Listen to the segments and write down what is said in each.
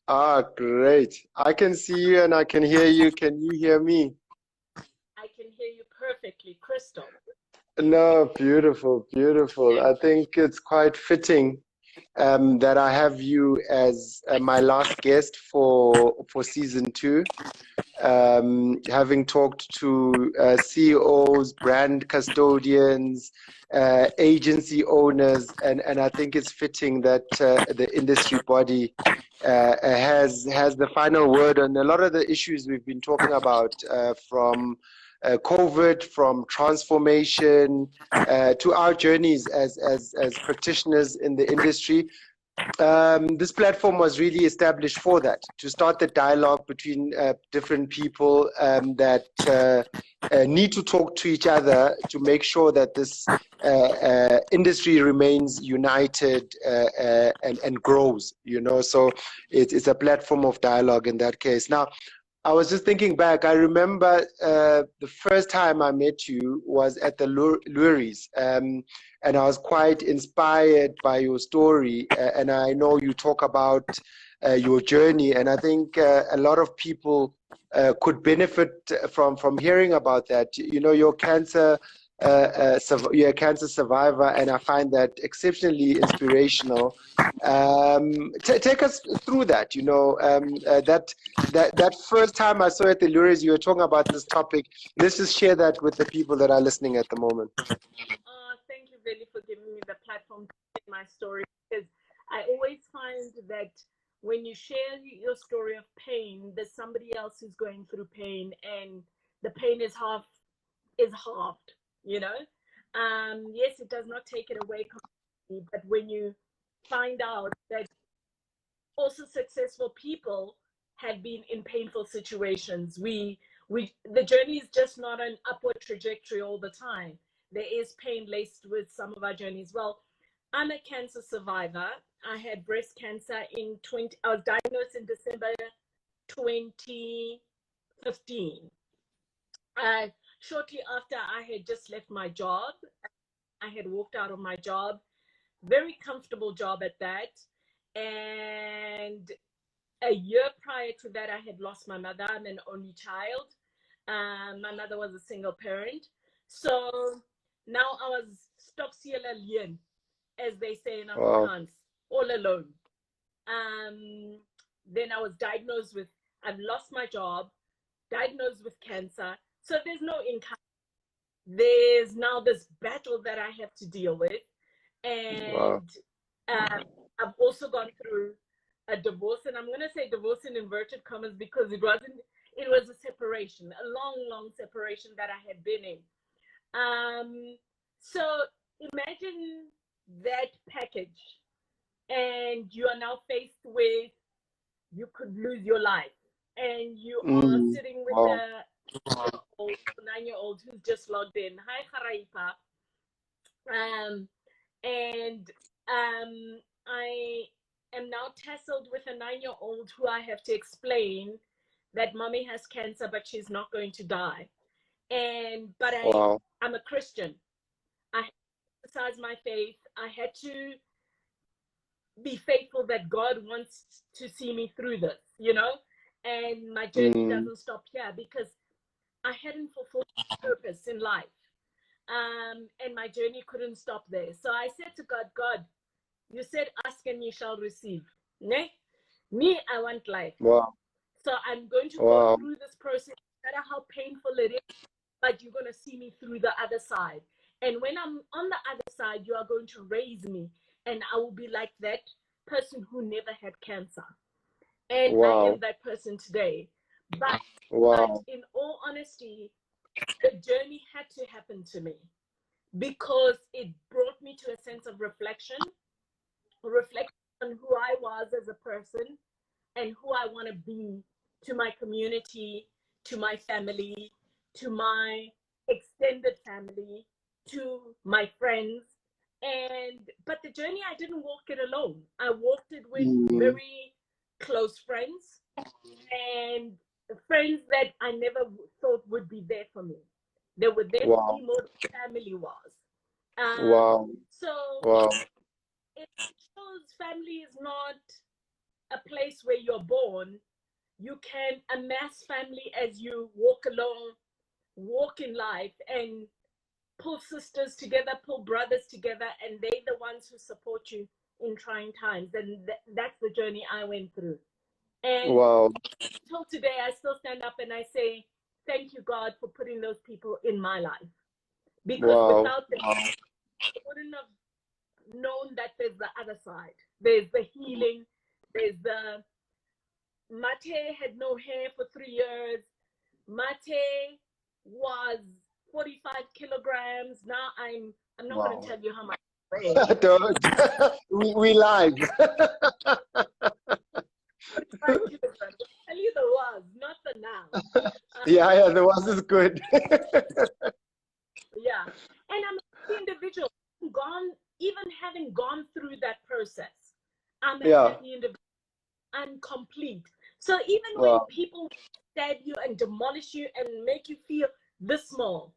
Ah, great. I can see you and I can hear you. Can you hear me? I can hear you perfectly, Crystal. No, beautiful, beautiful. I think it's quite fitting that I have you as my last guest for season two. Having talked to CEOs, brand custodians, agency owners, and I think it's fitting that the industry body has the final word on a lot of the issues we've been talking about, from COVID, from transformation to our journeys as practitioners in the industry. This platform was really established for that, to start the dialogue between different people that need to talk to each other to make sure that this industry remains united and grows, you know. So it's a platform of dialogue in that case. Now, I was just thinking back. I remember the first time I met you was at the Luries, and I was quite inspired by your story. And I know you talk about your journey, and I think a lot of people could benefit from hearing about that. You know, your cancer. You're a cancer survivor, and I find that exceptionally inspirational. Take us through that. You know, that first time I saw at the Lures, you were talking about this topic. Let's just share that with the people that are listening at the moment. Thank you, Veli, for giving me the platform to share my story, because I always find that when you share your story of pain, there's somebody else who's going through pain, and the pain is halved, you know. Yes, it does not take it away completely, but when you find out that also successful people have been in painful situations, the journey is just not an upward trajectory all the time. There is pain laced with some of our journeys. Well, I'm a cancer survivor. I had breast cancer I was diagnosed in December 2015. Shortly after, I had just left my job. I had walked out of my job, very comfortable job at that. And a year prior to that, I had lost my mother. I'm an only child. My mother was a single parent. So now I was stoksiel alleen, as they say in Wow. Afrikaans, all alone. Then I was diagnosed with, I've lost my job, diagnosed with cancer. So there's no income. There's now this battle that I have to deal with. Wow. And I've also gone through a divorce, and I'm going to say divorce in inverted commas because it was a separation, a long separation that I had been in. So imagine that package, and you are now faced with, you could lose your life, and you are sitting with Wow. a 9-year-old who's just logged in. Hi, Haraipa. And I am now tasseled with a 9-year-old who I have to explain that mommy has cancer, but she's not going to die. But Wow. I'm a Christian. I had to exercise my faith. I had to be faithful that God wants to see me through this, you know? And my journey doesn't stop here, because I hadn't fulfilled my purpose in life. And my journey couldn't stop there. So I said to God, God, you said, ask and you shall receive. Ne? Me, I want life. Wow. So I'm going to go Wow. through this process, no matter how painful it is, but you're going to see me through the other side. And when I'm on the other side, you are going to raise me, and I will be like that person who never had cancer. And I am Wow. that person today. But Wow. in all honesty, the journey had to happen to me, because it brought me to a sense of reflection on who I was as a person and who I want to be to my community, to my family, to my extended family, to my friends. But the journey, I didn't walk it alone. I walked it with very close friends, and friends that I never thought would be there for me. They were there for Wow. me more than family was. Wow. So Wow. it shows family is not a place where you're born, you can amass family as you walk in life, and pull sisters together, pull brothers together, and they're the ones who support you in trying times. And that's the journey I went through. And Wow. till today, I still stand up and I say, thank you, God, for putting those people in my life. Because Wow. without them, I wouldn't have known that there's the other side. There's the healing. There's the Mathe had no hair for 3 years. Mathe was 45 kilograms. Now I'm not going to tell you how much I weigh. Don't. we live. 45 kilograms. I'll tell you the was, not the now. Yeah, the was is good. Yeah. And I'm an individual, even having gone through that process, I'm a happy individual. I'm complete. So even when people stab you and demolish you and make you feel this small,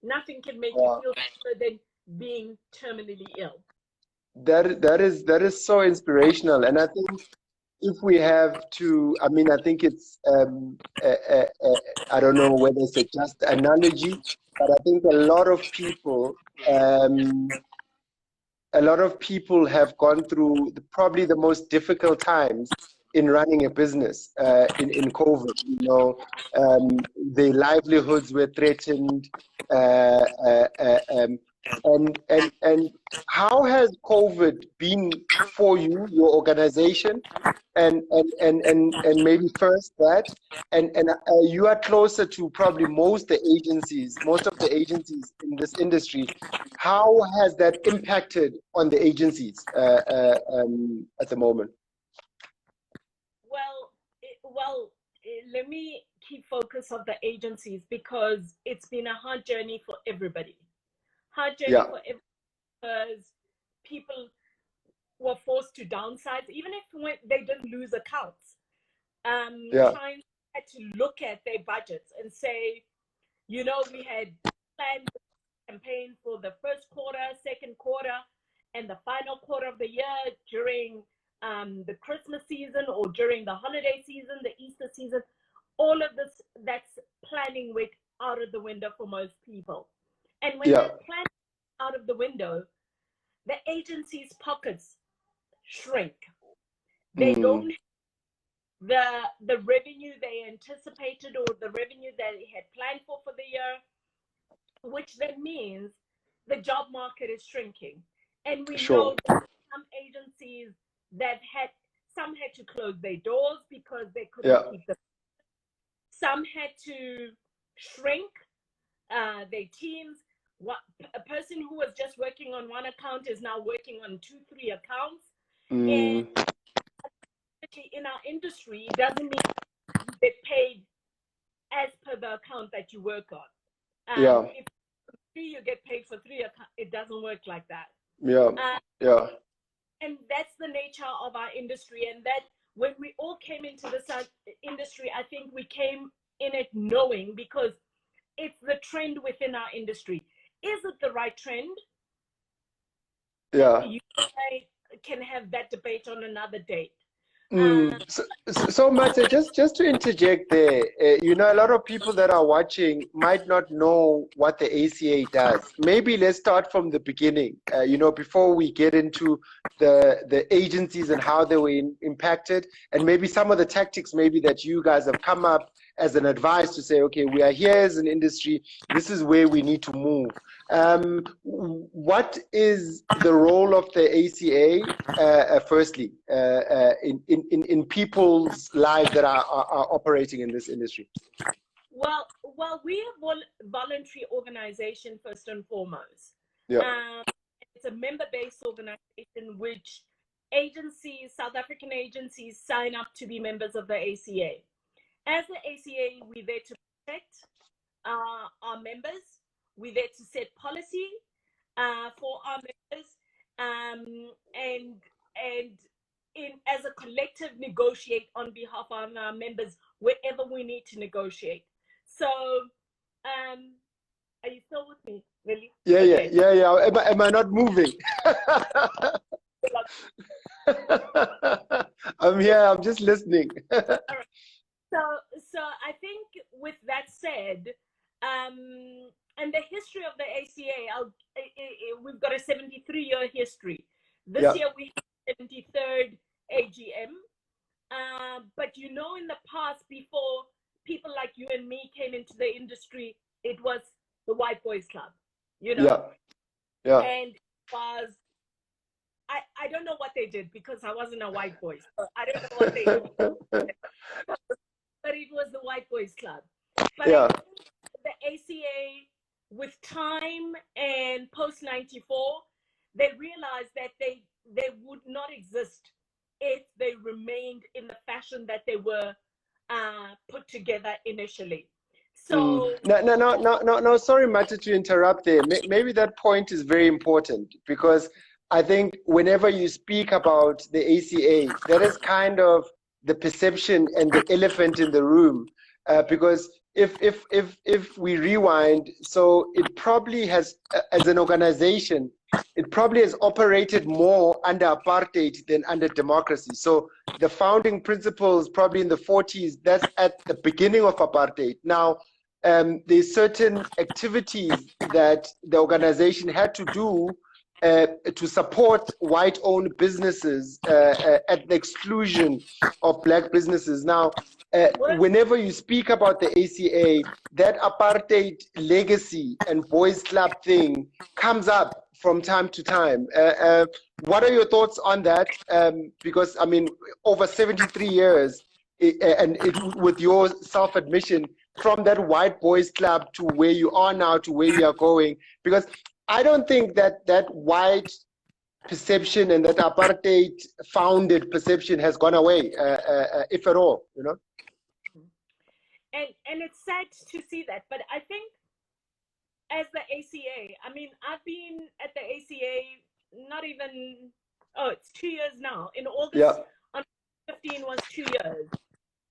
nothing can make you feel better than being terminally ill. That is so inspirational, and I think if we have to, I mean, I think it's I don't know whether it's a just analogy, but I think a lot of people have gone through probably the most difficult times in running a business in COVID. You know, their livelihoods were threatened, and how has COVID been for you, your organization, and maybe first that, and you are closer to probably most of the agencies in this industry. How has that impacted on the agencies at the moment? Well, let me keep focus on the agencies, because it's been a hard journey for everybody. Hard journey for everybody, because people were forced to downsize, even if they didn't lose accounts. Trying to look at their budgets and say, you know, we had planned campaign for the first quarter, second quarter, and the final quarter of the year during the Christmas season or during the holiday season, the Easter season. All of this, that's planning went out of the window for most people. And when that plan out of the window, the agency's pockets shrink. They don't have the revenue they anticipated or the revenue that they had planned for the year, which then means the job market is shrinking. And we know that some agencies some had to close their doors because they couldn't keep them. Some had to shrink their teams. A person who was just working on one account is now working on 2-3 accounts. And in our industry, it doesn't mean you get paid as per the account that you work on. If you get paid for 3 accounts, it doesn't work like that. And that's the nature of our industry. And that when we all came into this industry, I think we came in it knowing, because it's the trend within our industry. Is it the right trend? You can have that debate on another date. So Mathe, just to interject there, you know, a lot of people that are watching might not know what the ACA does. Maybe let's start from the beginning, you know, before we get into the agencies and how they were impacted, and maybe some of the tactics maybe that you guys have come up as an advice to say, okay, we are here as an industry, this is where we need to move. What is the role of the ACA, firstly, in people's lives that are operating in this industry? Well, we are a voluntary organization first and foremost. It's a member-based organization which agencies, South African agencies, sign up to be members of the ACA. As the ACA, we're there to protect our members. We're there to set policy for our members, and as a collective, negotiate on behalf of our members wherever we need to negotiate. So, are you still with me, Veli? Yeah. Am I not moving? I'm here. I'm just listening. All right. So I think with that said, and the history of the ACA, we've got a 73-year history. This Yeah. year we have 73rd AGM. But in the past, before people like you and me came into the industry, it was the White Boys Club, Yeah. Yeah. And it was, I don't know what they did because I wasn't a white boy. So I don't know what they did. But it was the White Boys Club. But Yeah. I think the ACA, with time and post 94, they realized that they would not exist if they remained in the fashion that they were put together initially. So No. Sorry, Mathe, to interrupt there. Maybe that point is very important because I think whenever you speak about the ACA, that is kind of the perception and the elephant in the room. Because if we rewind, so it probably has, as an organization, it probably has operated more under apartheid than under democracy. So the founding principles, probably in the 40s, that's at the beginning of apartheid. Now, there's certain activities that the organization had to do to support white-owned businesses at the exclusion of black businesses. Now, whenever you speak about the ACA, that apartheid legacy and boys club thing comes up from time to time. What are your thoughts on that? Because, I mean, over 73 years, with your self-admission, from that white boys club to where you are now, to where you are going, because I don't think that white perception and that apartheid founded perception has gone away, if at all, And it's sad to see that, but I think as the ACA, I mean, I've been at the ACA not even, it's 2 years now. In August, on 15 was 2 years.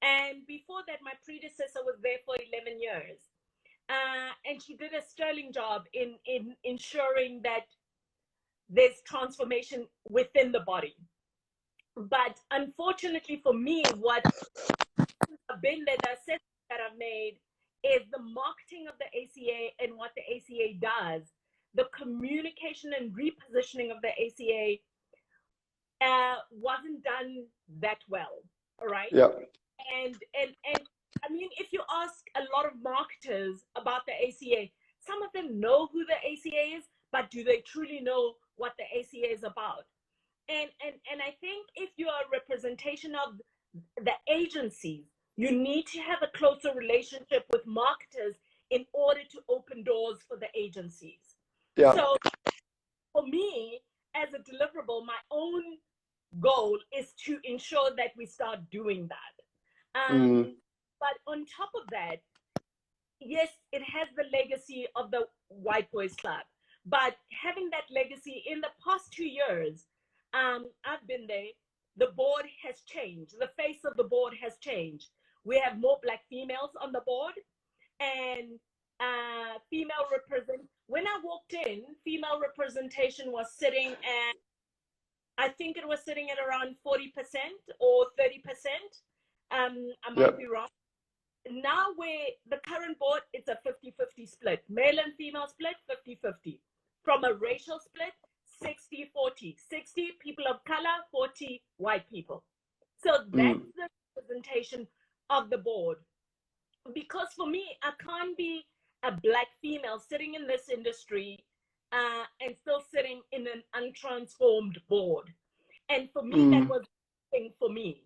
And before that, my predecessor was there for 11 years. And she did a sterling job in ensuring that there's transformation within the body. But unfortunately for me, what I've been there, the assessment that I've made is the marketing of the ACA and what the ACA does, the communication and repositioning of the ACA wasn't done that well. All right. Yeah. And I mean, if you ask a lot of marketers about the ACA, some of them know who the ACA is, but do they truly know what the ACA is about? And I think if you are a representation of the agencies, you need to have a closer relationship with marketers in order to open doors for the agencies. Yeah. So for me, as a deliverable, my own goal is to ensure that we start doing that. But on top of that, yes, it has the legacy of the White Boys Club. But having that legacy in the past 2 years, I've been there, the board has changed. The face of the board has changed. We have more black females on the board, and when I walked in, female representation was sitting at, I think it was sitting at around 40% or 30%. I might be wrong. Now where the current board, it's a 50-50 split. Male and female split, 50-50. From a racial split, 60-40. 60 people of color, 40 white people. So that's the representation of the board. Because for me, I can't be a black female sitting in this industry and still sitting in an untransformed board. And for me, that was the thing for me.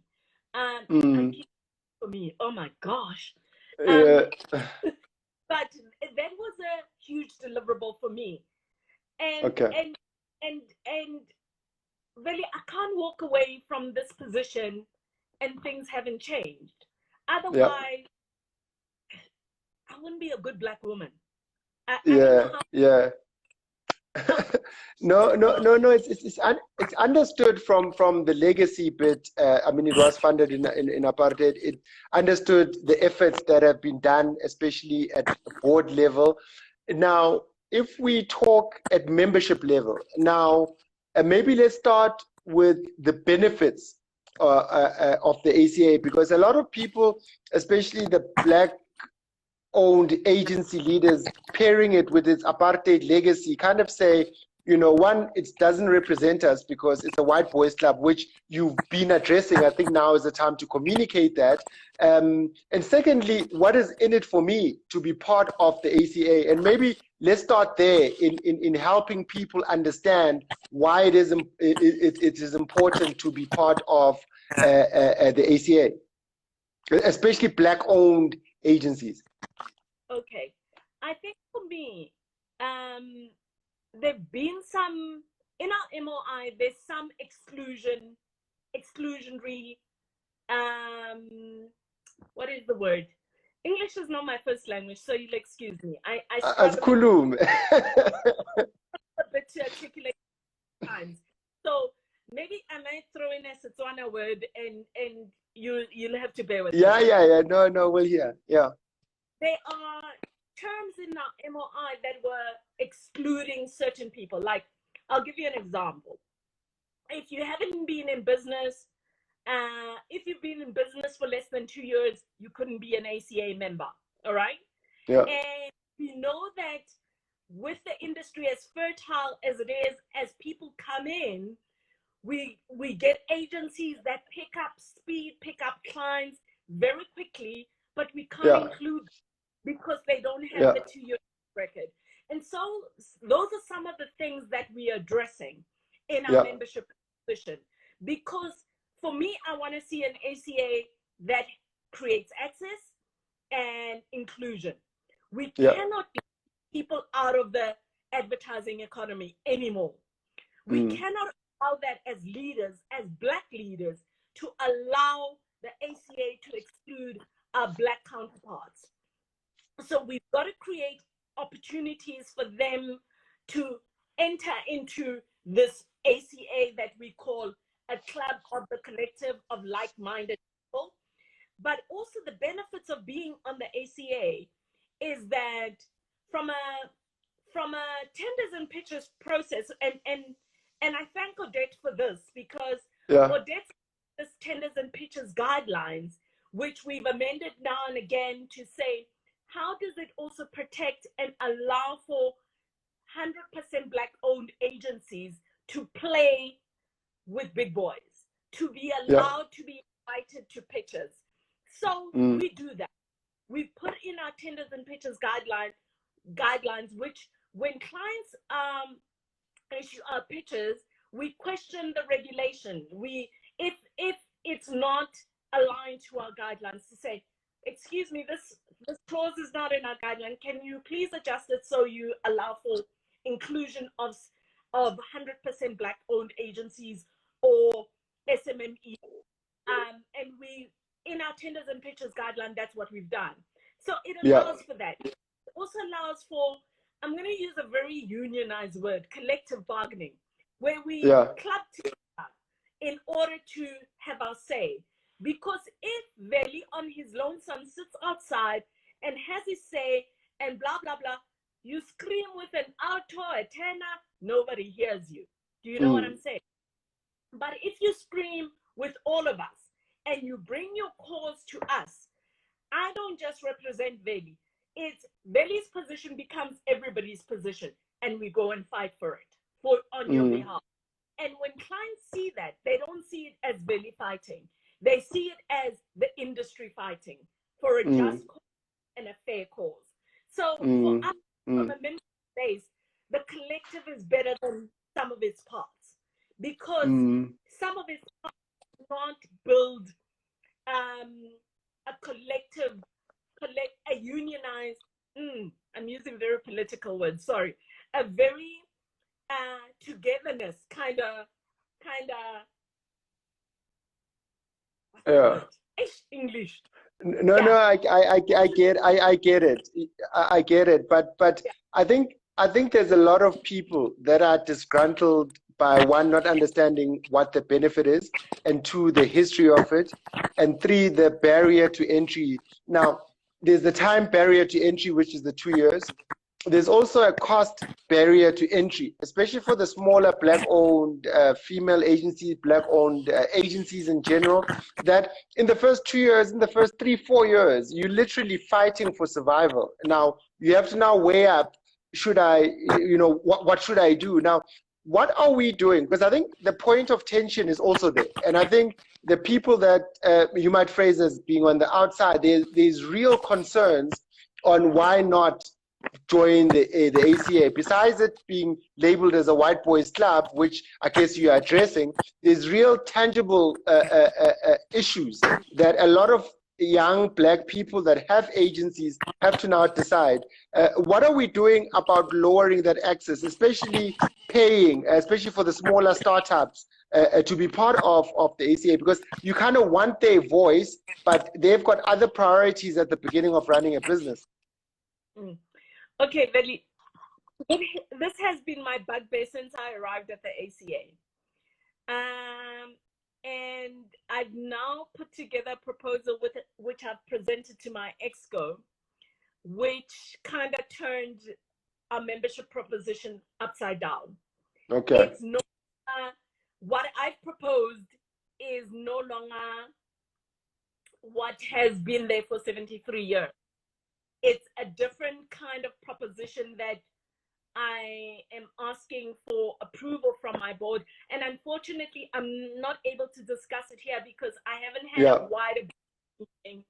For me, oh my gosh. But that was a huge deliverable for me. And really, I can't walk away from this position and things haven't changed. Otherwise, I wouldn't be a good black woman. No. It's understood from the legacy bit. I mean, it was funded in apartheid. It understood the efforts that have been done, especially at board level. Now, if we talk at membership level, now maybe let's start with the benefits of the ACA, because a lot of people, especially the Black-owned agency leaders, pairing it with its apartheid legacy, kind of say, you know, one, it doesn't represent us because it's a white boys club, which you've been addressing. I think now is the time to communicate that. And secondly, what is in it for me to be part of the ACA? And maybe let's start there in helping people understand why it is important to be part of the ACA, especially Black-owned agencies. Okay. I think for me, there've been some, in our MOI, there's some exclusionary, what is the word? English is not my first language, so you'll excuse me. I struggle a bit to articulate times. So maybe I might throw in a Setswana word and you'll have to bear with me. Yeah. No, we'll hear. Yeah. There are terms in our MOI that were excluding certain people. Like, I'll give you an example. If you haven't been in business, if you've been in business for less than 2 years, you couldn't be an ACA member. All right? Yeah. And we know that with the industry as fertile as it is, as people come in, we get agencies that pick up clients very quickly, but we can't include because they don't have the 2-year record. And so those are some of the things that we are addressing in our membership position. Because for me, I want to see an ACA that creates access and inclusion. We cannot get people out of the advertising economy anymore. We cannot allow that as leaders, as Black leaders, to allow the ACA to exclude our Black counterparts. So we've got to create opportunities for them to enter into this ACA that we call a club of the collective of like-minded people. But also the benefits of being on the ACA is that from a tenders and pitches process, and I thank Odette for this, because Odette this tenders and pitches guidelines, which we've amended now and again to say, how does it also protect and allow for 100% Black-owned agencies to play with big boys, to be allowed to be invited to pitches? So we do that. We put in our tenders and pitches guidelines, which when clients issue our pitches, we question the regulation. If it's not aligned to our guidelines, to say, excuse me, this clause is not in our guideline. Can you please adjust it so you allow for inclusion of 100% Black-owned agencies or SMME? And we, in our tenders and pitches guideline, that's what we've done. So it allows for that. It also allows for, I'm going to use a very unionized word, collective bargaining, where we club together in order to have our say. Because if Veli on his lonesome sits outside and has his say and blah, blah, blah, you scream with an alto, a tenor, nobody hears you. Do you know what I'm saying? But if you scream with all of us and you bring your cause to us, I don't just represent Veli. It's Veli's position becomes everybody's position, and we go and fight for it on your behalf. And when clients see that, they don't see it as Veli fighting. They see it as the industry fighting for a just cause and a fair cause. So for us, from a member base, the collective is better than some of its parts, because some of its parts can't build a collective, a unionized, I'm using very political words, sorry, a very togetherness kind of English. No, I get it. I get it. But I think there's a lot of people that are disgruntled by, one, not understanding what the benefit is, and two, the history of it, and three, the barrier to entry. Now, there's the time barrier to entry, which is the 2 years. there's also a cost barrier to entry, especially for the smaller black-owned female agencies, black-owned agencies in general, that in the first 2 years, in the first 3, 4 years, you're literally fighting for survival. Now, you have to now weigh up, should I, what should I do? Now, what are we doing? Because I think the point of tension is also there. And I think the people that you might phrase as being on the outside, there's real concerns on why not join the ACA. Besides it being labeled as a white boys club, which I guess you are addressing, there's real tangible issues that a lot of young black people that have agencies have to now decide. What are we doing about lowering that access, especially paying, especially for the smaller startups, to be part of the ACA? Because you kind of want their voice, but they've got other priorities at the beginning of running a business. Mm. Okay, Veli, this has been my bugbear since I arrived at the ACA. And I've now put together a proposal which I've presented to my exco, which kind of turned our membership proposition upside down. Okay. It's no what I've proposed is no longer what has been there for 73 years. It's a different kind of proposition that I am asking for approval from my board. And unfortunately, I'm not able to discuss it here because I haven't had a wider meeting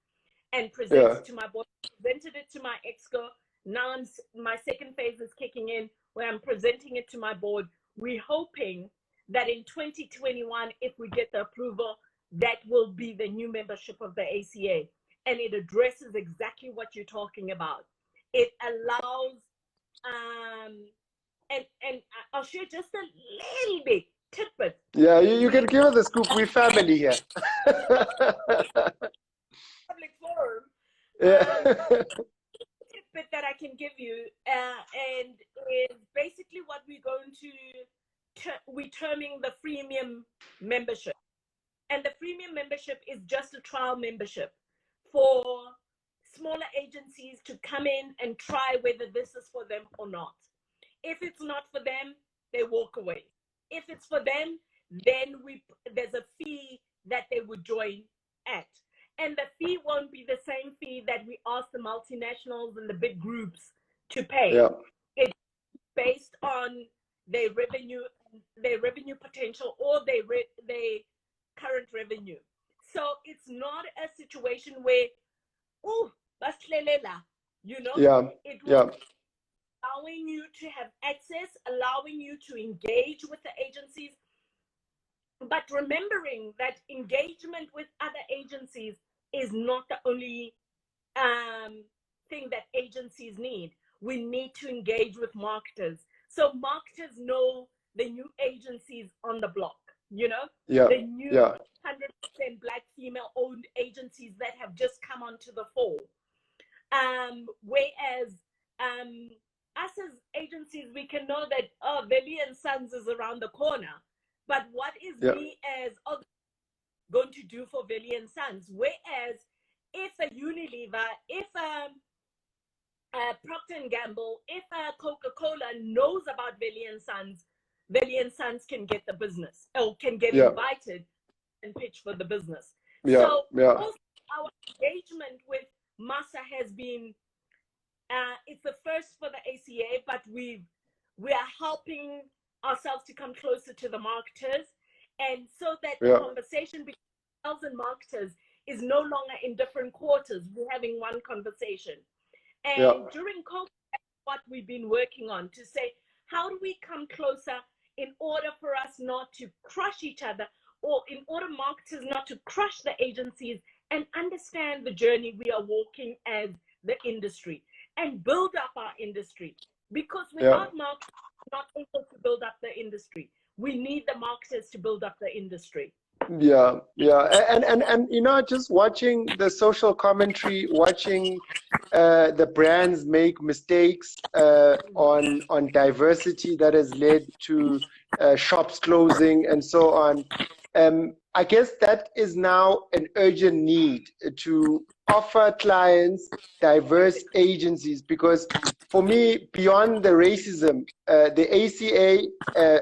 and presented it to my board. Presented it to my exco. Now my second phase is kicking in where I'm presenting it to my board. We're hoping that in 2021, if we get the approval, that will be the new membership of the ACA. And it addresses exactly what you're talking about. It allows, and I'll share just a little bit tidbit. Yeah, you can give us the scoop. We're family here. Public forum. Tidbit that I can give you, and is basically what we're going to, we're terming the freemium membership. And the freemium membership is just a trial membership for smaller agencies to come in and try whether this is for them or not. If it's not for them, they walk away. If it's for them, then there's a fee that they would join at. And the fee won't be the same fee that we ask the multinationals and the big groups to pay. Yeah. It's based on their revenue potential or their current revenue. So it's not a situation where, oh, that's lelela, it will allowing you to have access, allowing you to engage with the agencies, but remembering that engagement with other agencies is not the only thing that agencies need. We need to engage with marketers. So marketers know the new agencies on the block. The new 100% Black female-owned agencies that have just come onto the fore. Whereas us as agencies, we can know that, Veli and Sons is around the corner. But what is me as going to do for Veli and Sons? Whereas if a Unilever, if Procter & Gamble, if Coca-Cola knows about Veli and Sons can get the business or can get invited and pitch for the business. So also our engagement with MASA has been, it's the first for the ACA, but we are helping ourselves to come closer to the marketers, and so that the conversation between sales and marketers is no longer in different quarters. We're having one conversation. And during COVID, that's what we've been working on, to say, how do we come closer in order for us not to crush each other, or in order marketers not to crush the agencies, and understand the journey we are walking as the industry and build up our industry. Because without marketers, we're not able to build up the industry. We need the marketers to build up the industry. And just watching the social commentary, watching the brands make mistakes on diversity that has led to shops closing and so on. I guess that is now an urgent need to offer clients diverse agencies, because for me, beyond the racism, the ACA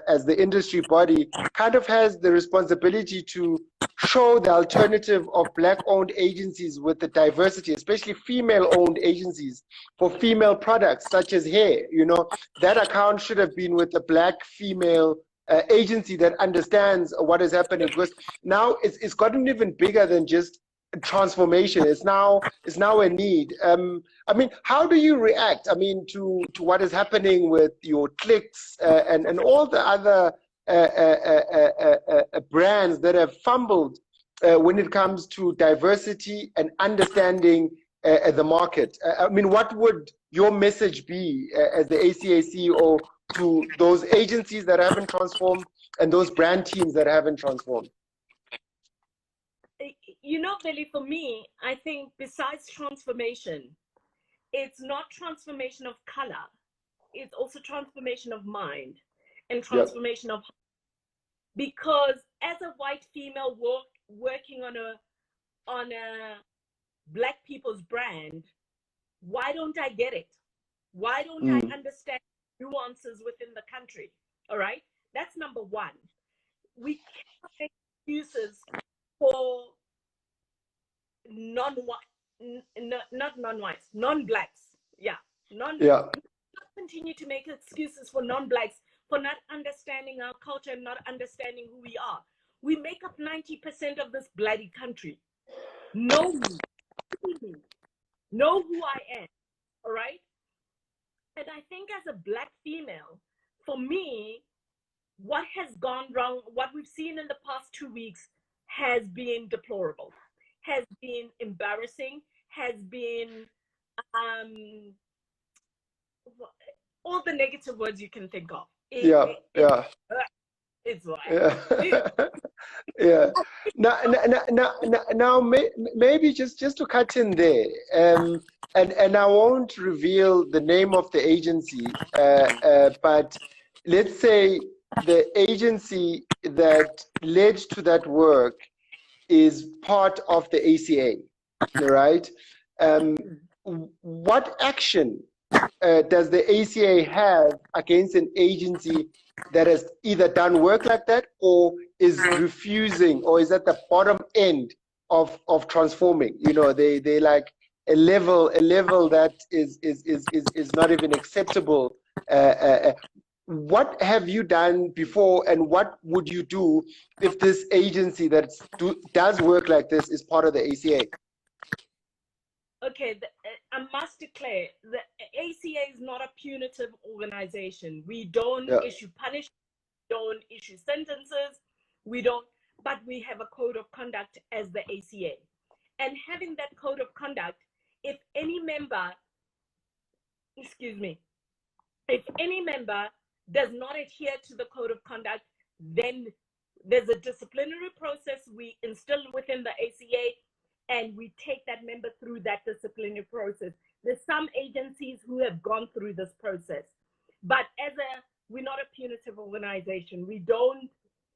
as the industry body kind of has the responsibility to show the alternative of Black-owned agencies with the diversity, especially female-owned agencies for female products such as hair. You know, that account should have been with a Black female agency that understands what is happening, because now it's gotten even bigger than just transformation. It's now a need. I mean, how do you react? I mean, to what is happening with your clicks and all the other brands that have fumbled when it comes to diversity and understanding the market? I mean, what would your message be as the ACA CEO to those agencies that haven't transformed and those brand teams that haven't transformed? You know, Veli, for me, I think besides transformation, it's not transformation of color. It's also transformation of mind and transformation of, because as a white female working on a Black people's brand, why don't I get it? Why don't I understand nuances within the country? All right, that's number one. We cannot make excuses for non-Blacks. Continue to make excuses for non-Blacks for not understanding our culture and not understanding who we are. We make up 90% of this bloody country. Know me. Know who I am. All right? And I think as a Black female, for me, what has gone wrong, what we've seen in the past 2 weeks has been deplorable, has been embarrassing, has been all the negative words you can think of. It's right. Yeah. Now, maybe just to cut in there, and I won't reveal the name of the agency, but let's say the agency that led to that work is part of the ACA, right? What action does the ACA have against an agency that has either done work like that or is refusing or is at the bottom end of transforming? You know, they like a level that is not even acceptable. What have you done before, and what would you do if this agency that does work like this is part of the ACA? Okay, I must declare, the ACA is not a punitive organization. We don't issue punishment, don't issue sentences, but we have a code of conduct as the ACA. And having that code of conduct, if any member does not adhere to the code of conduct, then there's a disciplinary process we instill within the ACA, and we take that member through that disciplinary process. There's some agencies who have gone through this process, but we're not a punitive organization.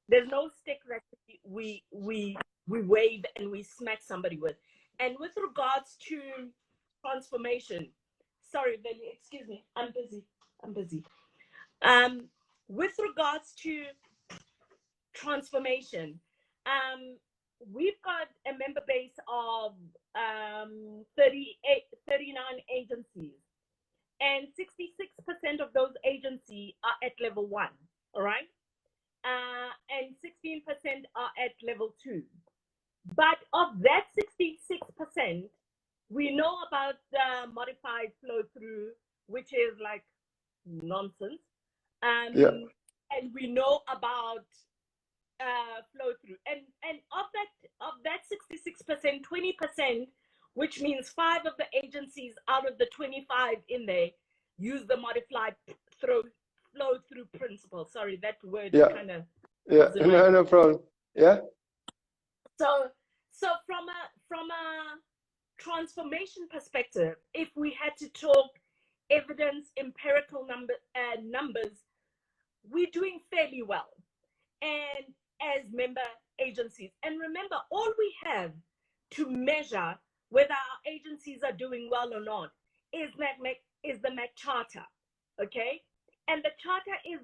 There's no stick that we wave and we smack somebody with. And with regards to transformation, sorry, Veli, excuse me, I'm busy. With regards to transformation, we've got a member base of 39 agencies, and 66% of those agencies are at level 1, all right? And 16% are at level 2. But of that 66%, we know about the modified flow through, which is like nonsense. And we know about flow through. And of that 66%, 20%, which means 5 of the agencies out of the 25 in there, use the modified flow through principle. Sorry, that word kind of no problem. So from a transformation perspective, if we had to talk evidence, empirical numbers, we're doing fairly well. And as member agencies. And remember, all we have to measure whether our agencies are doing well or not is the MAC Charter, okay? And the charter is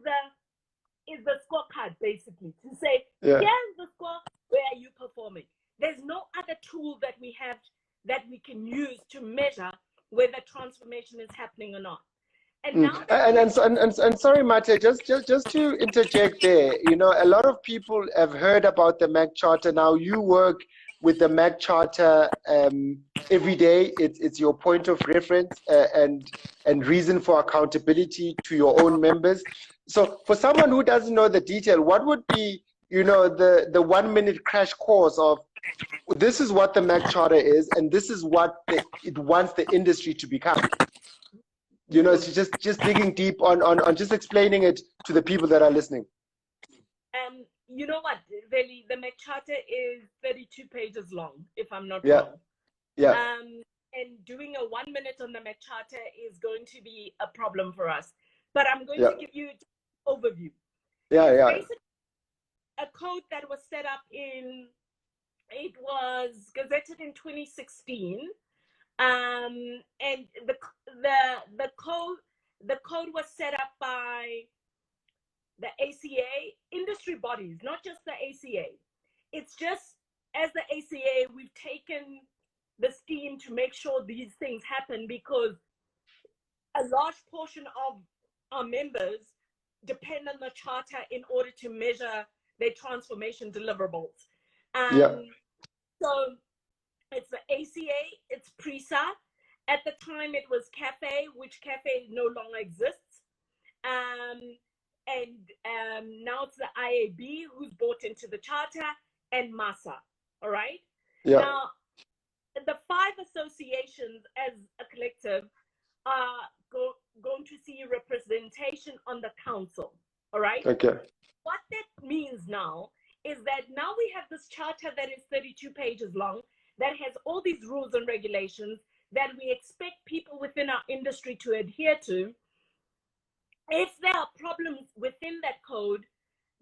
the scorecard, basically, to say, Yeah. here's the score, where are you performing? There's no other tool that we have that we can use to measure whether transformation is happening or not. And now and sorry, Mathe, just to interject there, you know, a lot of people have heard about the MAC Charter. Now you work with the MAC Charter every day. It's your point of reference and reason for accountability to your own members. So for someone who doesn't know the detail, what would be, you know, the 1 minute crash course of this is what the MAC Charter is, and this is what it wants the industry to become? You know, it's just digging deep on just explaining it to the people that are listening. You know what, Veli, the MAC Charter is 32 pages long, if I'm not Yeah. wrong. Yeah. And doing a 1 minute on the MAC Charter is going to be a problem for us. But I'm going Yeah. to give you an overview. Yeah, It's yeah. basically a code that was set up it was gazetted in 2016. And the code was set up by the ACA industry bodies, not just the ACA. It's just as the ACA, we've taken the steam to make sure these things happen, because a large portion of our members depend on the charter in order to measure their transformation deliverables. Yeah. So it's the ACA, it's PRISA. At the time, it was CAFE, which CAFE no longer exists. Now it's the IAB who's bought into the charter, and MASA, all right? Yeah. Now, the 5 associations as a collective are going to see representation on the council, all right? Okay. What that means now is that now we have this charter that is 32 pages long, that has all these rules and regulations that we expect people within our industry to adhere to. If there are problems within that code,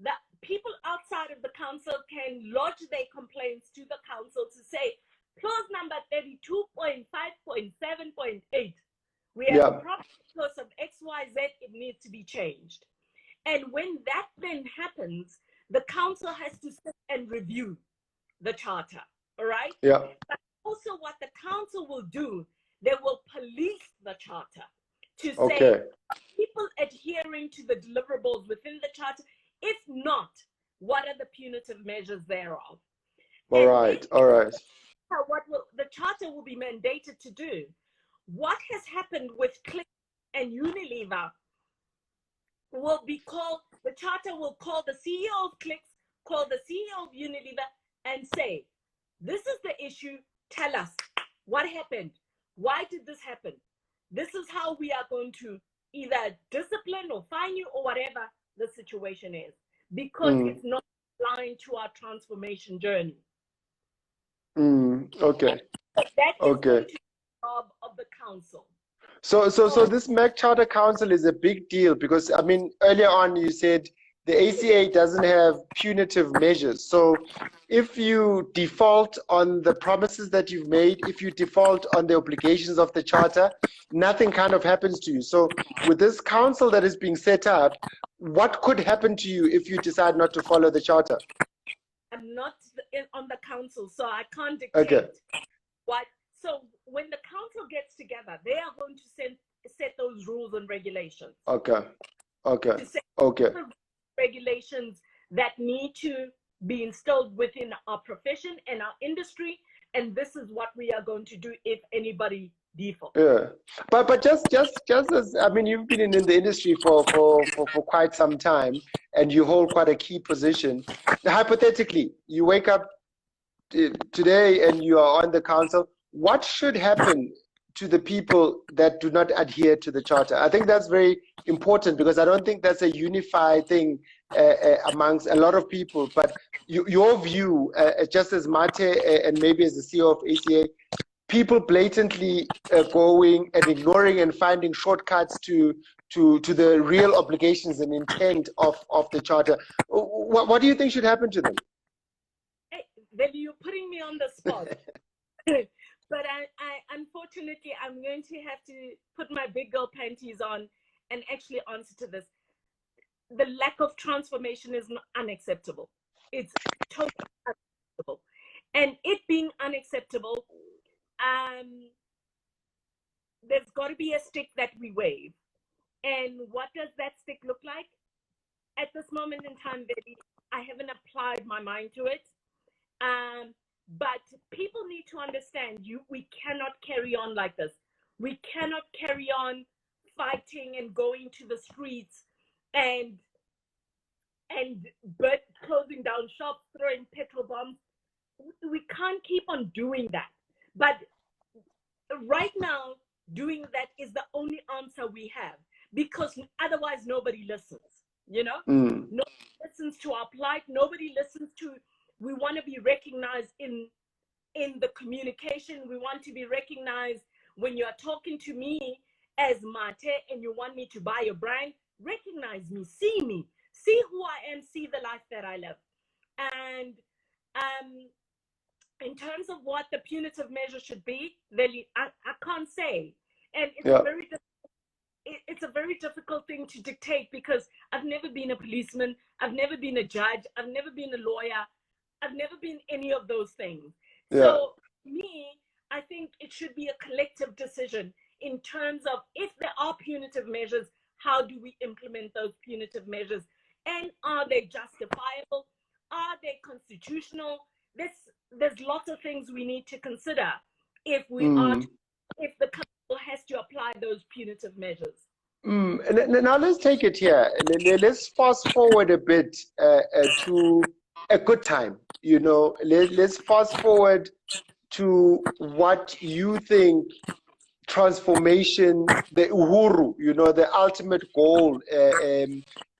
the people outside of the council can lodge their complaints to the council to say, clause number 32.5.7.8, we have a problem because of XYZ, it needs to be changed. And when that then happens, the council has to sit and review the charter, all right? Yeah. But also what the council will do, they will police the charter to say, Okay. people adhering to the deliverables within the charter. If not, what are the punitive measures thereof? All right. All right. What the charter will be mandated to do. What has happened with Click and Unilever will be called, the charter will call the CEO of Clicks, call the CEO of Unilever and say, this is the issue, tell us what happened, why did this happen? This is how we are going to either discipline or fine you or whatever the situation is, because it's not aligned to our transformation journey. Okay. That is Okay. going to be the job of the council. So this MAC Charter Council is a big deal, because I mean, earlier on you said the ACA doesn't have punitive measures. So if you default on the promises that you've made, if you default on the obligations of the charter, nothing kind of happens to you. So with this council that is being set up, what could happen to you if you decide not to follow the charter? I'm not on the council, so I can't dictate what. So when the council gets together, they are going to set those rules and regulations. Okay. Okay. To set Okay. the regulations that need to be instilled within our profession and our industry, and this is what we are going to do if anybody defaults. Yeah, but just as I mean, you've been in the industry for quite some time, and you hold quite a key position. Hypothetically, you wake up today and you are on the council. What should happen to the people that do not adhere to the charter? I think that's very important, because I don't think that's a unified thing amongst a lot of people. But your view, just as Mathe and maybe as the CEO of ACA, people blatantly going and ignoring and finding shortcuts to the real obligations and intent of the charter. What do you think should happen to them? Veli, you're putting me on the spot. But I unfortunately, I'm going to have to put my big girl panties on and actually answer to this. The lack of transformation is unacceptable. It's totally unacceptable. And it being unacceptable, there's got to be a stick that we wave. And what does that stick look like? At this moment in time, Veli, I haven't applied my mind to it. But people need to understand we cannot carry on like this. We cannot carry on fighting and going to the streets and closing down shops, throwing petrol bombs. We can't keep on doing that. But right now, doing that is the only answer we have, because otherwise nobody listens. Nobody listens to our plight. Nobody listens to. We want to be recognized in the communication. We want to be recognized when you are talking to me as Mathe and you want me to buy your brand. Recognize me, see who I am, see the life that I live. And in terms of what the punitive measure should be, Veli, I can't say. And it's a very difficult thing to dictate, because I've never been a policeman, I've never been a judge, I've never been a lawyer, I've never been any of those things. Yeah. So me, I think it should be a collective decision in terms of, if there are punitive measures, how do we implement those punitive measures? And are they justifiable? Are they constitutional? There's lots of things we need to consider if the council has to apply those punitive measures. Now let's take it here. Let's fast forward a bit to a good time. Let's fast forward to what you think transformation, the uhuru, the ultimate goal.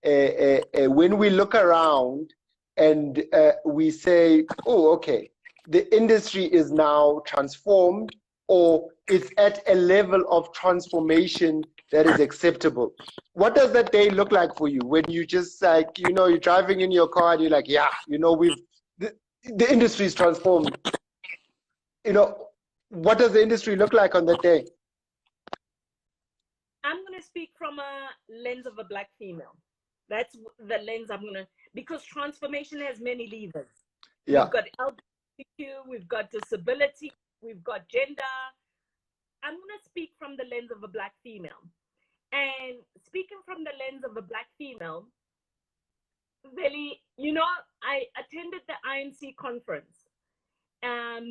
When we look around and we say, oh, okay, the industry is now transformed, or it's at a level of transformation that is acceptable. What does that day look like for you when you just you're driving in your car and you're like, yeah, the industry is transformed. What does the industry look like on that day? I'm going to speak from a lens of a Black female. That's the lens I'm going to, because transformation has many levers. Yeah. We've got LGBTQ, we've got disability, we've got gender. I'm going to speak from the lens of a Black female. And speaking from the lens of a Black female, Veli, I attended the INC conference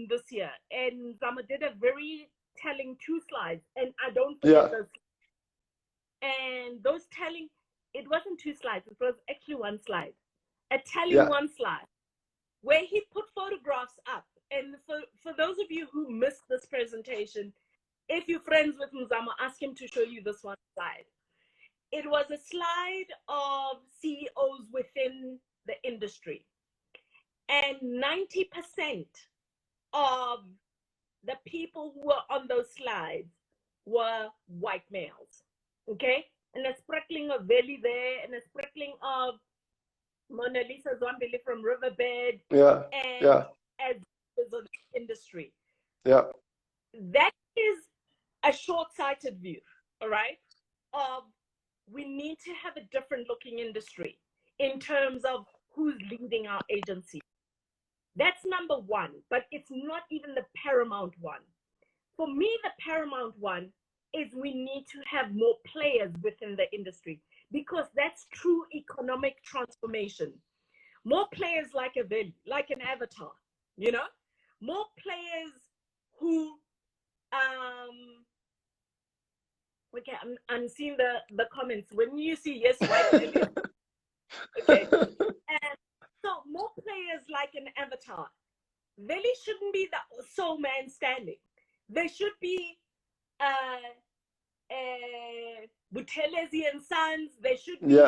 this year, and Zama did a very telling 2 slides, and I don't forget those. And those telling, it wasn't 2 slides, it was actually 1 slide. A telling 1 slide, where he put photographs up. And for those of you who missed this presentation, if you're friends with Mzama, ask him to show you this 1 slide. It was a slide of CEOs within the industry. And 90% of the people who were on those slides were white males. Okay? And a sprinkling of Veli there, and a sprinkling of Mona Lisa Zwambili from Riverbed. As of the industry. Yeah. That is a short-sighted view, all right? We need to have a different looking industry in terms of who's leading our agency. That's number 1, but it's not even the paramount one. For me, the paramount one is we need to have more players within the industry, because that's true economic transformation. More players like a Veli, like an Avatar, more players who, okay, I'm seeing the comments. When you see yes, white, okay. And so more players like an Avatar. Veli shouldn't be the sole man standing. There should be Buthelezi and Sons. There should be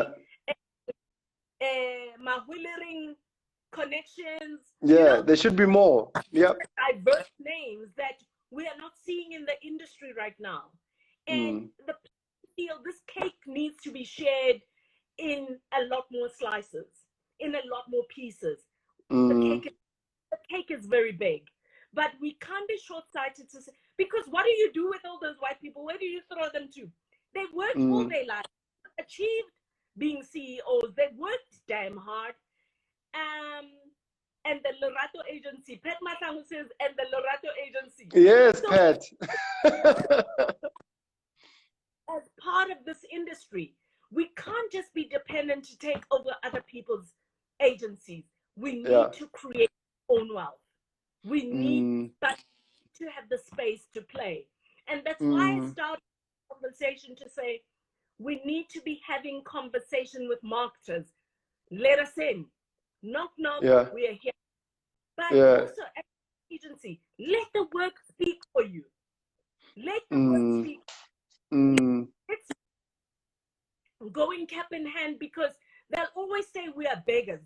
Mahulering connections. There should be more. Diverse names that we are not seeing in the industry right now. And this cake needs to be shared in a lot more slices, in a lot more pieces. The cake is the cake is very big. But we can't be short-sighted to say, because what do you do with all those white people? Where do you throw them to? They worked all their life, achieved being CEOs. They worked damn hard. And the Lorato agency, Pat Masangu says, and the Lorato agency. Yes, so, Pat. As part of this industry, we can't just be dependent to take over other people's agencies. We need to create our own wealth. We need to have the space to play. And that's why I started the conversation to say, we need to be having conversation with marketers. Let us in. Knock, knock, we are here. But also, as an agency, let the work speak for you. Let the work speak. Let's go in cap in hand, because they'll always say we are beggars.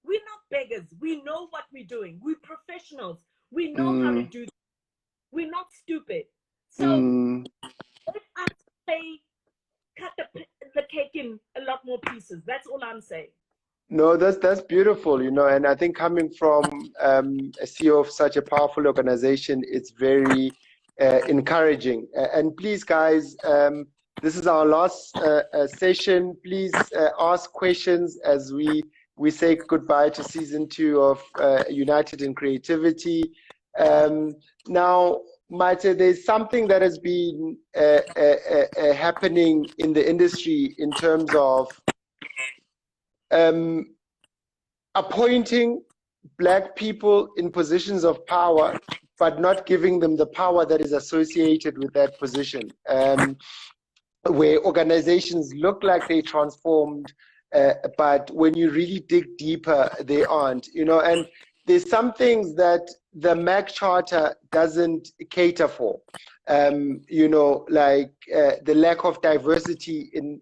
We're not beggars. We know what we're doing. We're professionals. We know how to do this. We're not stupid. So let us cut the cake in a lot more pieces. That's all I'm saying. No, that's beautiful, you know, and I think coming from a CEO of such a powerful organization, it's very encouraging. And please, guys, this is our last session. Please ask questions as we say goodbye to season 2 of United in Creativity. Now, Mathe, there's something that has been happening in the industry in terms of appointing Black people in positions of power, but not giving them the power that is associated with that position, where organizations look like they transformed, but when you really dig deeper, they aren't, you know. And there's some things that the MAC Charter doesn't cater for, you know, like the lack of diversity in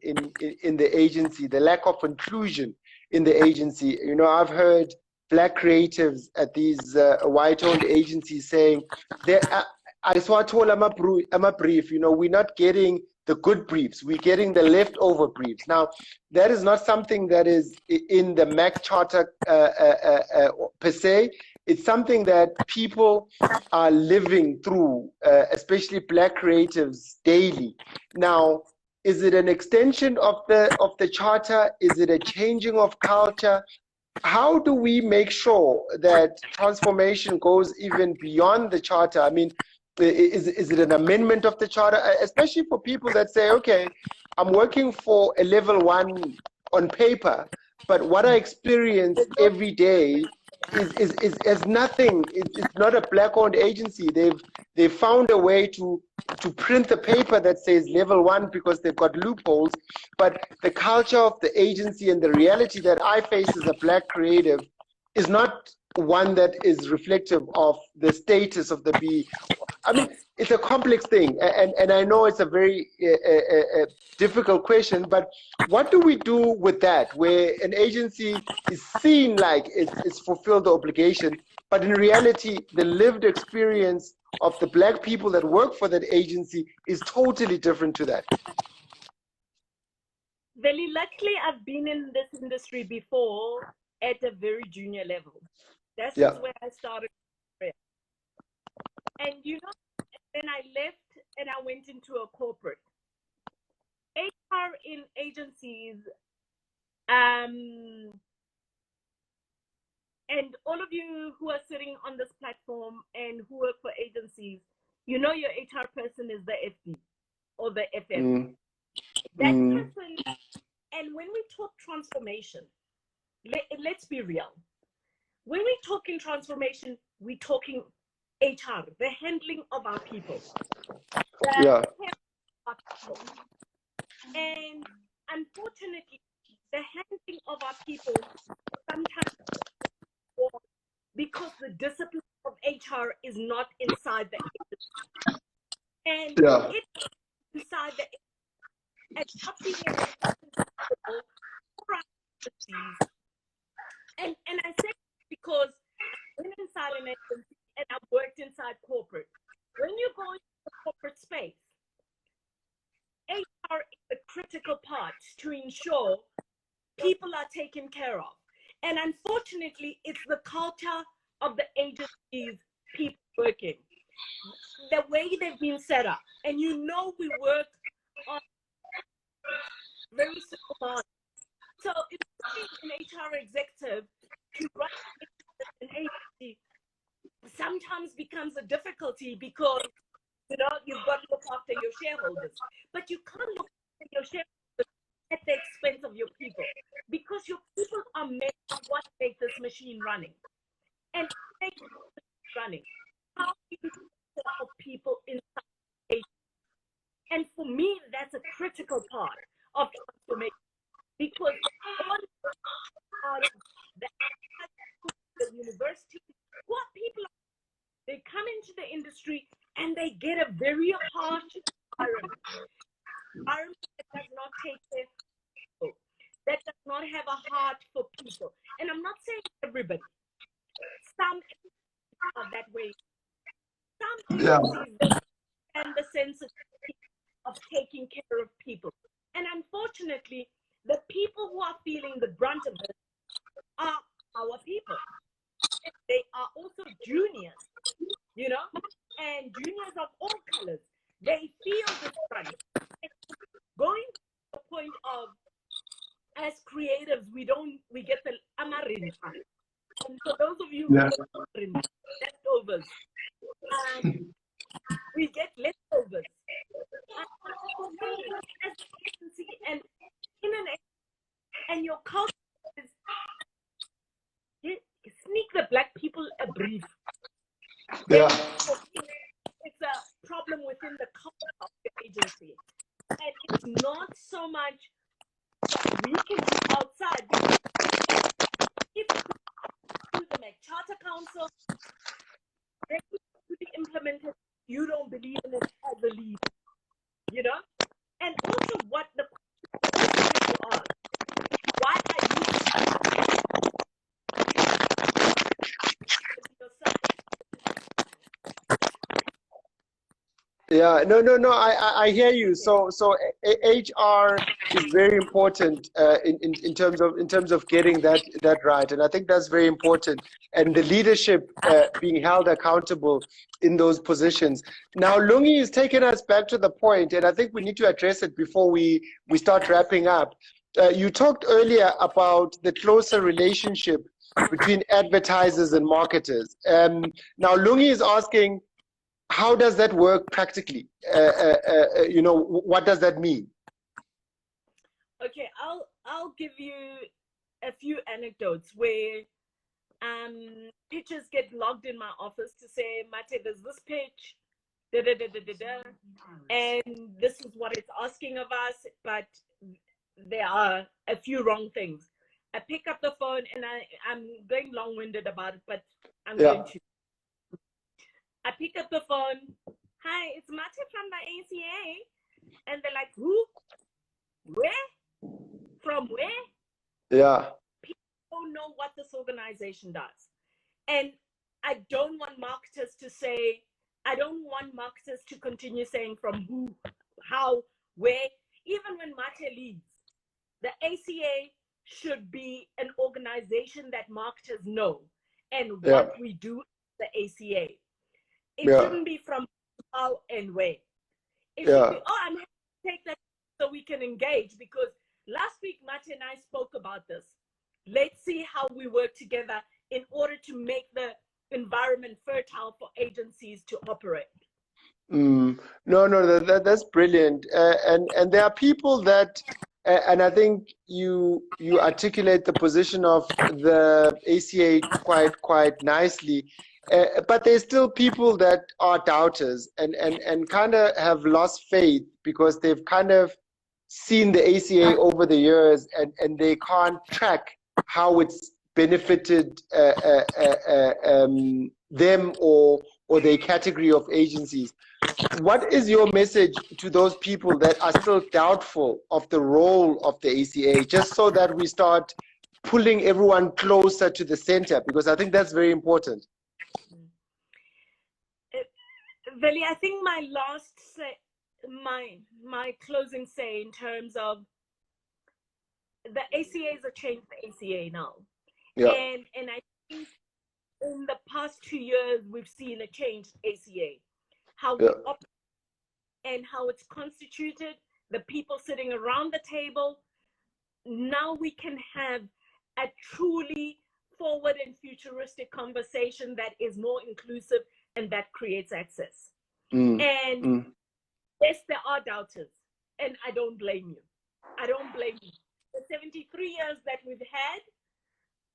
the agency, the lack of inclusion in the agency. You know, I've heard Black creatives at these white-owned agencies saying, I just want to I'm a brief, you know, we're not getting the good briefs, we're getting the leftover briefs. Now, that is not something that is in the MAC Charter per se. It's something that people are living through, especially Black creatives, daily. Now, is it an extension of the charter? Is it a changing of culture? How do we make sure that transformation goes even beyond the charter? I mean, is it an amendment of the charter, especially for people that say, okay, I'm working for a level 1 on paper, but what I experience every day is nothing. It's not a Black-owned agency. They've found a way to print the paper that says level 1 because they've got loopholes, but the culture of the agency and the reality that I face as a Black creative is not one that is reflective of the status of the B. I mean, it's a complex thing, and I know it's a very difficult question, but what do we do with that, where an agency is seen like it's fulfilled the obligation, but in reality, the lived experience of the Black people that work for that agency is totally different to that? Veli, luckily, I've been in this industry before at a very junior level. That's where I started. And you know, then I left and I went into a corporate. HR in agencies, and all of you who are sitting on this platform and who work for agencies, you know your HR person is the FD or the FM. That person, and when we talk transformation, let's be real. When we talk in transformation, we're talking HR, the handling of our people. And unfortunately, the handling of our people sometimes because the discipline of HR is not inside the agency. And it's inside the agency, and not being able and I say because I've been inside an agency and I've worked inside corporate. When you go into the corporate space, HR is a critical part to ensure people are taken care of. And unfortunately, it's the culture of the agencies, people working, the way they've been set up. And you know, we work on very simple models. So if an HR executive to run an agency sometimes becomes a difficulty because, you know, you've got to look after your shareholders. But you can't look after your shareholders at the expense of your people, because your people are made what makes this machine running. And make it running, how do you help people inside? And for me, that's a critical part of transformation, because all out of the university, what people, they come into the industry and they get a very harsh environment that does not take care of people, that does not have a heart for people. And I'm not saying everybody. Some are that way. Some agencies and the sense of taking care of people. And unfortunately, the people who are feeling the brunt of this are our people. They are also juniors, you know, and juniors of all colors. They feel this brunt. Going to the point of, as creatives, we get the amarin. And for those of you who get leftovers, we get leftovers. As an agency and and your culture is, you sneak the black people a brief. Yeah. It's a problem within the culture of the agency. And it's not so much what we can do outside. If you do the Charter Council, they could be implemented. You don't believe in it as a leader, you know? And also what the question you ask, why are you Yeah, no. I hear you. So HR is very important in terms of getting that right, and I think that's very important. And the leadership being held accountable in those positions. Now, Lungi is taking us back to the point, and I think we need to address it before we start wrapping up. You talked earlier about the closer relationship between advertisers and marketers. Now, Lungi is asking, how does that work practically? You know, what does that mean? Okay, I'll give you a few anecdotes where pitches get logged in my office to say, Mathe, there's this pitch, and this is what it's asking of us, but there are a few wrong things. I pick up the phone, and I'm going long-winded about it, but I'm going to. I pick up the phone. Hi, it's Mathe from the ACA. And they're like, who? Where? From where? Yeah. People don't know what this organization does. And I don't want marketers to say, I don't want marketers to continue saying from who, how, where. Even when Mathe leaves, the ACA should be an organization that marketers know and what we do the ACA. It shouldn't be from how and where. It should be, I'm happy to take that so we can engage, because last week Mathe and I spoke about this. Let's see how we work together in order to make the environment fertile for agencies to operate. No, that's brilliant. And there are people that, and I think you articulate the position of the ACA quite nicely. But there's still people that are doubters and kind of have lost faith because they've kind of seen the ACA over the years and they can't track how it's benefited them or their category of agencies. What is your message to those people that are still doubtful of the role of the ACA, just so that we start pulling everyone closer to the center? Because I think that's very important. Veli, I think my last say, my closing say in terms of the ACA is a changed ACA now, and I think in the past 2 years, we've seen a change in ACA, how we Yeah. operate and how it's constituted, the people sitting around the table. Now we can have a truly forward and futuristic conversation that is more inclusive and that creates access. And yes, there are doubters, and I don't blame you. I don't blame you. The 73 years that we've had,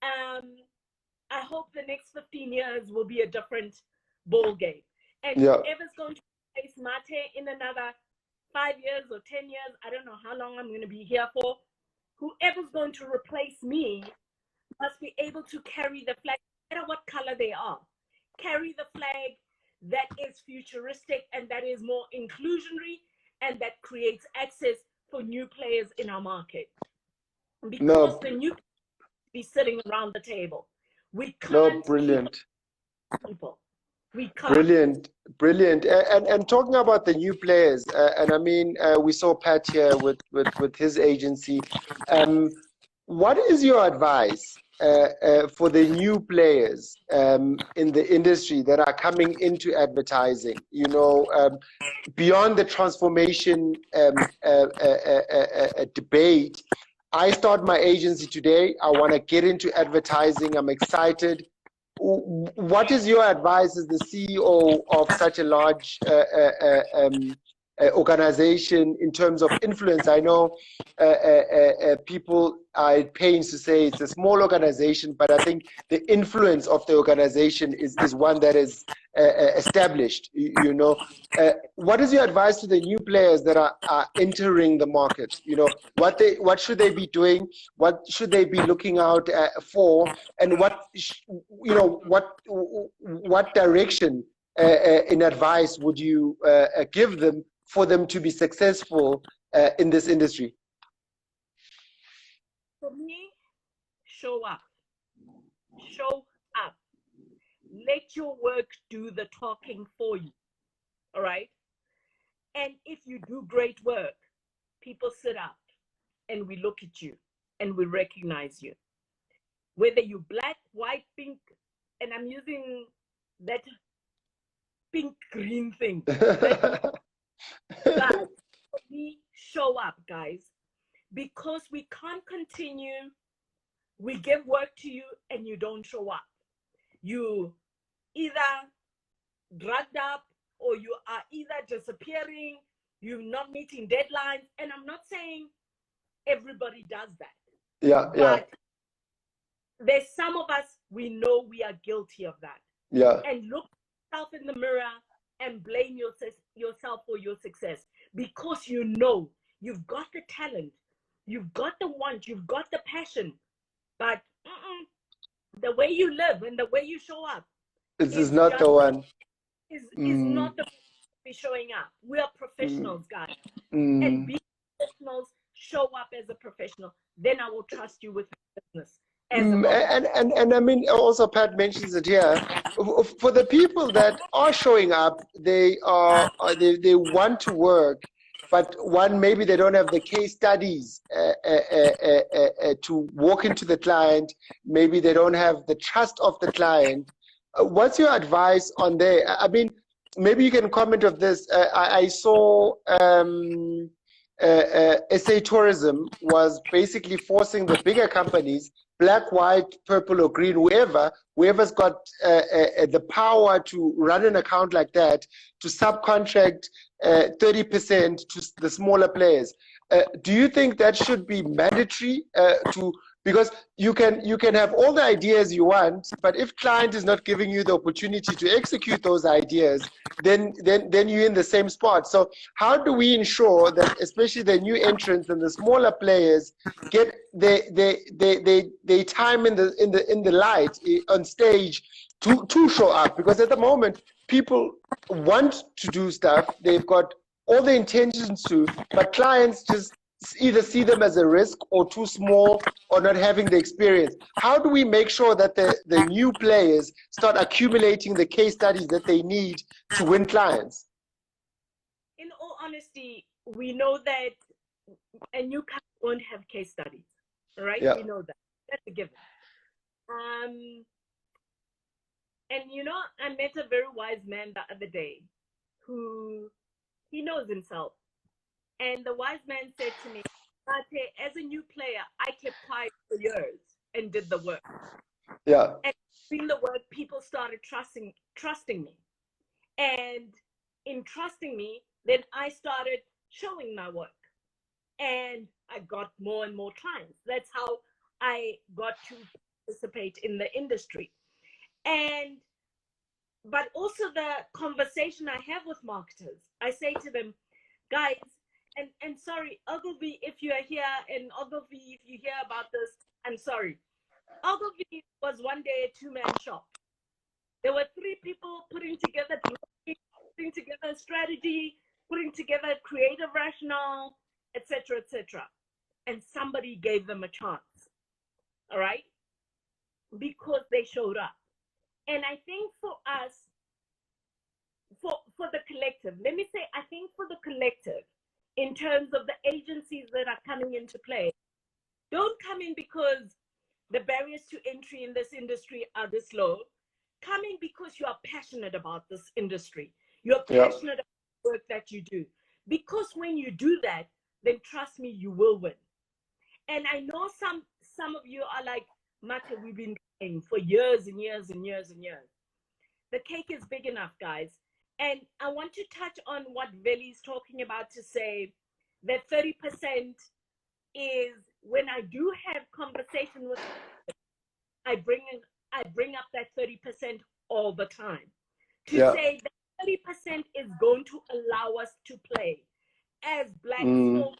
I hope the next 15 years will be a different ball game. And whoever's going to replace Mathe in another 5 years or 10 years, I don't know how long I'm going to be here for, whoever's going to replace me must be able to carry the flag, no matter what color they are, carry the flag that is futuristic and that is more inclusionary and that creates access for new players in our market. Because the new be sitting around the table. We can't brilliant. People. We can't. Brilliant. And talking about the new players, and I mean, we saw Pat here with his agency. What is your advice for the new players in the industry that are coming into advertising? You know, beyond the transformation debate. I start my agency today. I want to get into advertising. I'm excited. What is your advice as the CEO of such a large organization in terms of influence? I know people are at pains to say it's a small organization, but I think the influence of the organization is one that is established. You know, what is your advice to the new players that are entering the market? You know, what should they be doing? What should they be looking out for? And what direction in advice would you give them for them to be successful in this industry? For me, show up. Show up. Let your work do the talking for you. All right? And if you do great work, people sit up and we look at you and we recognize you. Whether you're black, white, pink, and I'm using that pink green thing. But we show up, guys, because we can't continue. We give work to you and you don't show up. You either drugged up or you are either disappearing, you're not meeting deadlines. And I'm not saying everybody does that. But there's some of us, we know we are guilty of that. And look yourself in the mirror and blame yourself for your success, because you know you've got the talent, you've got the want, you've got the passion, but the way you live and the way you show up is not the one. Is not the way to be showing up. We are professionals, guys. And be professionals, show up as a professional. Then I will trust you with business. And I mean, also Pat mentions it here. For the people that are showing up, they want to work, but maybe they don't have the case studies to walk into the client. Maybe they don't have the trust of the client. What's your advice on there? I mean, maybe you can comment on this. I saw SA Tourism was basically forcing the bigger companies, black, white, purple, or green, whoever's got the power to run an account like that, to subcontract 30% to the smaller players. Do you think that should be mandatory because you can have all the ideas you want, but if client is not giving you the opportunity to execute those ideas, then you're in the same spot. So how do we ensure that especially the new entrants and the smaller players get their time in the light on stage to show up? Because at the moment people want to do stuff, they've got all the intentions to, but clients just either see them as a risk or too small or not having the experience. How do we make sure that the new players start accumulating the case studies that they need to win clients? In all honesty, we know that a new company won't have case studies, right? We know that. That's a given. And I met a very wise man the other day who he knows himself. And the wise man said to me, Mate, as a new player, I kept quiet for years and did the work. Yeah. And doing the work, people started trusting me. And in trusting me, then I started showing my work. And I got more and more clients. That's how I got to participate in the industry. And but also the conversation I have with marketers, I say to them, guys, and sorry, Ogilvy, if you are here, and Ogilvy, if you hear about this, I'm sorry. Ogilvy was one day a two-man shop. There were three people putting together a strategy, putting together a creative rationale, etc., etc. And somebody gave them a chance, all right, because they showed up. And I think for us, for the collective, let me say, I think for the collective, in terms of the agencies that are coming into play, don't come in because the barriers to entry in this industry are this low. Come in because you are passionate about this industry. You're passionate about the work that you do. Because when you do that, then trust me, you will win. And I know some of you are like, Mathe, we've been trying for years and years and years and years. The cake is big enough, guys. And I want to touch on what Veli's talking about, to say that 30% is when I do have conversation with, I bring up that 30% all the time to say that 30% is going to allow us to play as Black small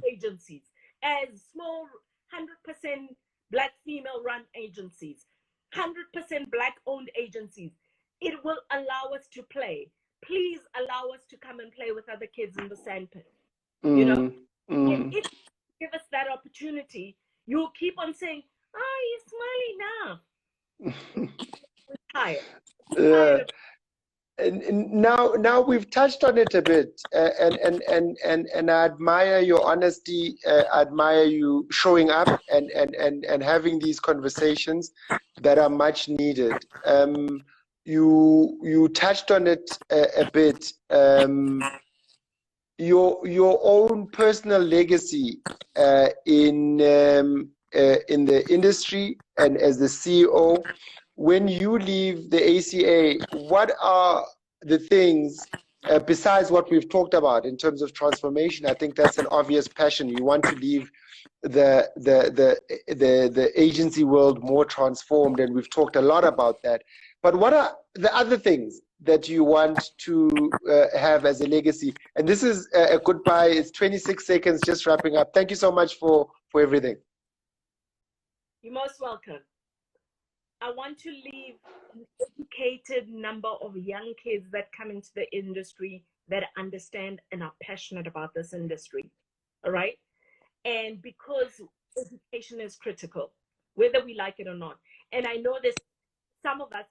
agencies, as small 100% Black female run agencies, 100% Black owned agencies. It will allow us to play. Please allow us to come and play with other kids in the sandpit. And if you give us that opportunity, you'll keep on saying, "Oh, you're smiling now." We're tired. And now we've touched on it a bit, and I admire your honesty. I admire you showing up and having these conversations that are much needed. You touched on it a bit. Your own personal legacy in the industry and as the CEO. When you leave the ACA, what are the things besides what we've talked about in terms of transformation? I think that's an obvious passion. You want to leave the agency world more transformed, and we've talked a lot about that. But what are the other things that you want to have as a legacy? And this is a goodbye. It's 26 seconds, just wrapping up. Thank you so much for everything. You're most welcome. I want to leave an educated number of young kids that come into the industry that understand and are passionate about this industry. All right? And because education is critical, whether we like it or not. And I know there's some of us